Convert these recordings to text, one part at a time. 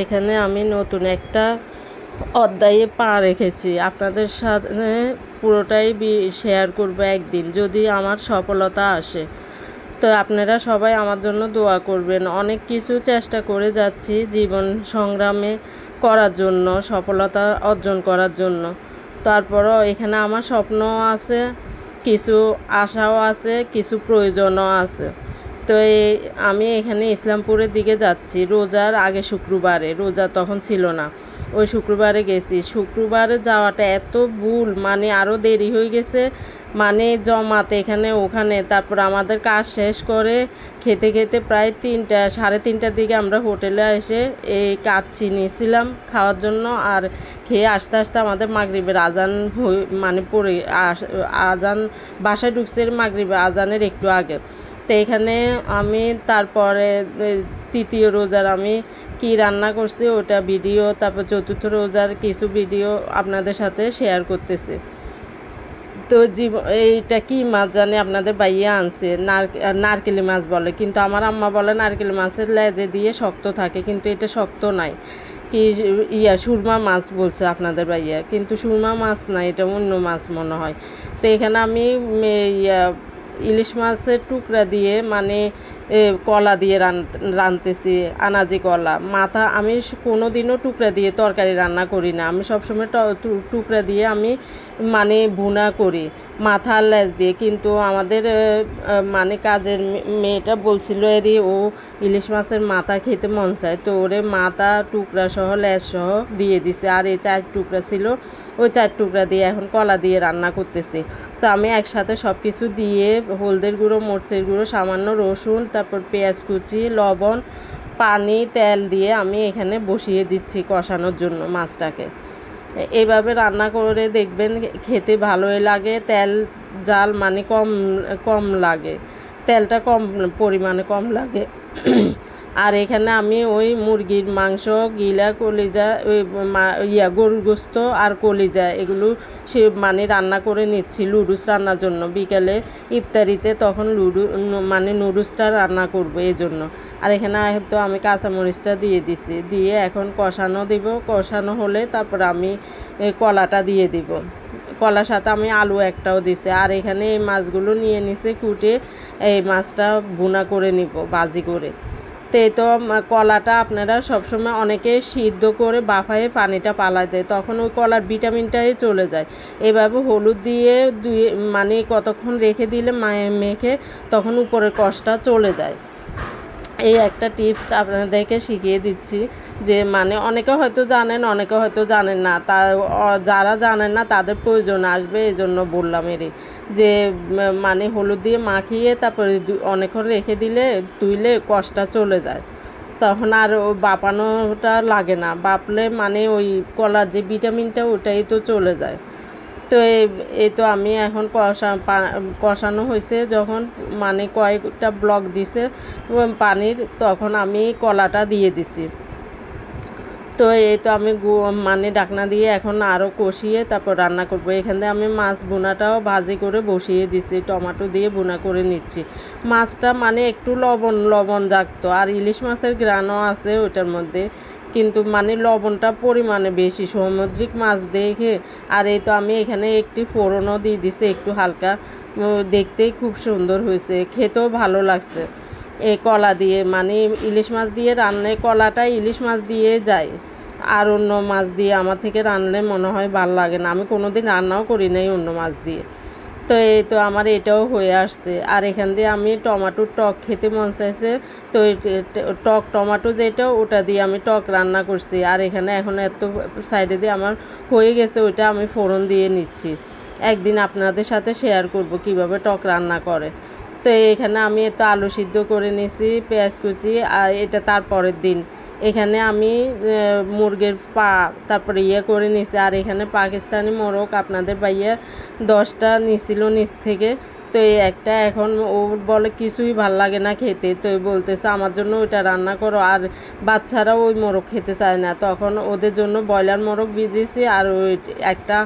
এখানে আমি নতুন একটা অধ্যায়ে পা রেখেছি। আপনাদের সাথে পুরোটাই শেয়ার করব একদিন, যদি আমার সফলতা আসে। তো আপনারা সবাই আমার জন্য দোয়া করবেন। অনেক কিছু চেষ্টা করে যাচ্ছি জীবন সংগ্রামে করার জন্য, সফলতা অর্জন করার জন্য। তারপরও এখানে আমার স্বপ্নও আছে, কিছু আশাও আছে, কিছু প্রয়োজনও আছে। তো আমি এখানে ইসলামপুরের দিকে যাচ্ছি রোজার আগে শুক্রবারে, রোজা তখন ছিল না, ওই শুক্রবারে গেছি। শুক্রবারে যাওয়াটা এত ভুল, মানে আরও দেরি হয়ে গেছে, মানে জমাতে এখানে ওখানে। তারপর আমাদের কাজ শেষ করে খেতে খেতে প্রায় 3টা 3:30টার দিকে আমরা হোটেলে এসে এই কাচ্চি নিয়েছিলাম খাওয়ার জন্য। আর খেয়ে আস্তে আস্তে আমাদের মাগরিবের আজান মানে পড়ে আজান বাসায় ঢুকছে মাগরিবের আজানের একটু আগে। তো এখানে আমি তারপরে তৃতীয় রোজার আমি কি রান্না করছি ওটা ভিডিও, তারপর চতুর্থ রোজার কিছু ভিডিও আপনাদের সাথে শেয়ার করতেছি। তো এইটা কি মাছ জানি আপনাদের বাইয়া আনছে, নারকেলি মাছ বলে, কিন্তু আমার আম্মা বলে নারকেলি মাছের লেজে দিয়ে শক্ত থাকে, কিন্তু এটা শক্ত নাই। কি সুরমা মাছ বলছে আপনাদের বাইয়া, কিন্তু সুরমা মাছ না, এটা অন্য মাছ মনে হয়। তো এখানে আমি ইলিশ মাছের টুকরা দিয়ে মানে কলা দিয়ে রাঁধতেছি, আনাজি কলা। মাথা আমি কোনো দিনও টুকরা দিয়ে তরকারি রান্না করি না, আমি সবসময় টুকরা দিয়ে আমি মানে ভুনা করি, মাথা আর লেজ দিয়ে। কিন্তু আমাদের মানে কাজের মেয়েটা বলছিল ও ইলিশ মাছের মাথা খেতে মন চায়, তো ওরে মাথা টুকরা সহ লেজ সহ দিয়ে দিছে। আর এই 4 টুকরা ছিল, ওই 4 টুকরা দিয়ে এখন কলা দিয়ে রান্না করতেছি। তো আমি একসাথে সব কিছু দিয়ে হলদের গুঁড়ো, মরিচের গুঁড়ো, সামান্য রসুন, তারপর পেঁয়াজ কুচি, লবণ, পানি, তেল দিয়ে আমি এখানে বসিয়ে দিচ্ছি কষানোর জন্য মাছটাকে। এইভাবে রান্না করে দেখবেন, খেতে ভালোই লাগে। তেল জাল মানে কম লাগে, তেলটা পরিমাণে কম লাগে। আর এখানে আমি ওই মুরগির মাংস, গিলা, কলিজা, ওই গরুর গোস্ত আর কলিজা এগুলো মানে রান্না করে নিচ্ছি লুডুস রান্নার জন্য। বিকেলে ইফতারিতে তখন মানে নুডলসটা রান্না করব এই জন্য। আর এখানে হয়তো আমি কাঁচামরিচটা দিয়ে দিছি, দিয়ে এখন কষানো দিব। কষানো হলে তারপর আমি কলাটা দিয়ে দিব, কলার সাথে আমি আলু একটাও দিছি। আর এখানে এই মাছগুলো নিয়ে নিছে কুটে, এই মাছটা ভুনা করে নিব ভাজি করে। তো কলাটা আপনারা সবসময় অনেকে সিদ্ধ করে বাফায়ে পানিটা পালাই দেয়, তখন ওই কলার ভিটামিনটাই চলে যায়। এভাবে হলুদ দিয়ে মানে কতক্ষণ রেখে দিলে মেখে তখন উপরের কষটা চলে যায়। এই একটা টিপস আপনাদেরকে শিখিয়ে দিচ্ছি, যে মানে অনেকে হয়তো জানেন, অনেকে হয়তো জানেন না। যারা জানেন না তাদের প্রয়োজন আসবে, এই জন্য বললাম যে মানে হলুদ দিয়ে মাখিয়ে তারপরে অনেকক্ষণ রেখে দিলে তুইলে কষটা চলে যায়, তখন আর বাপানোটা লাগে না। বাপলে মানে ওই কলার যে ভিটামিনটা ওটাই তো চলে যায়। তো এই তো আমি এখন কষানো হয়েছে যখন, মানে কয়েকটা ব্লক দিছে পানির, তখন আমি কলাটা দিয়ে দিছি। তো এই তো আমি মানে ডাকনা দিয়ে এখন আরও কষিয়ে তারপর রান্না করব। এখানে আমি মাছ বোনাটাও ভাজি করে বসিয়ে দিছি, টমেটো দিয়ে বোনা করে নিচ্ছি। মাছটা মানে একটু লবণ জাগতো, আর ইলিশ মাছের গ্রানও আছে ওইটার মধ্যে, কিন্তু মানে লবণটা পরিমাণে বেশি, সামুদ্রিক মাছ দেখে। আর এই তো আমি এখানে একটি ফোড়নও দিয়ে দিছি একটু হালকা, দেখতেই খুব সুন্দর হয়েছে, খেতেও ভালো লাগছে। এই কলা দিয়ে মানে ইলিশ মাছ দিয়ে রান্নায় কলাটা ইলিশ মাছ দিয়ে যায়, আর অন্য মাছ দিয়ে আমার থেকে রান্নায় মনে হয় ভালো লাগে না। আমি কোনো দিন রান্নাও করি নাই অন্য মাছ দিয়ে। তো এই তো আমার এটাও হয়ে আসছে। আর এখান দিয়ে আমি টমেটোর টক খেতে মন চাইছে, তো টক টমেটো যেটা ওটা দিয়ে আমি টক রান্না করছি। আর এখানে এখন এত সাইডে দিয়ে আমার হয়ে গেছে, ওইটা আমি ফোড়ন দিয়ে নিচ্ছি। একদিন আপনাদের সাথে শেয়ার করব কিভাবে টক রান্না করে। তো এখানে আমি তো আলু সিদ্ধ করে নিয়েছি, পেঁয়াজ কুচি। আর এটা তারপরের দিন এখানে আমি মুরগির পা তারপরে করে নিছি। আর এখানে পাকিস্তানি মোরগ আপনাদের ভাইয়া 10টা নিছিল নিচ থেকে, তো এই একটা এখন ও বলে কিছুই ভাল লাগে না খেতে, তো বলতেছে আমার জন্য ওইটা রান্না করো। আর বাচ্চারা ওই মোরগ খেতে চায় না, তখন ওদের জন্য ব্রয়লার মোরগ ভিজিয়েছি আর ওই একটা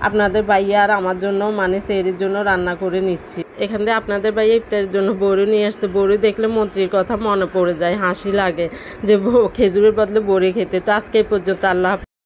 আপনাদের ভাইয়া আর আমার জন্য মানে সেরির জন্য রান্না করে নিচ্ছি। এখান থেকে আপনাদের ভাইয়া ইফতারের জন্য বড়ি নিয়ে আসছে। বড়ি দেখলে মন্ত্রীর কথা মনে পড়ে যায়, হাসি লাগে যে খেজুরের বদলে বড়ি খেতে। তো আজকে এই পর্যন্ত, আল্লাহ হাফেজ।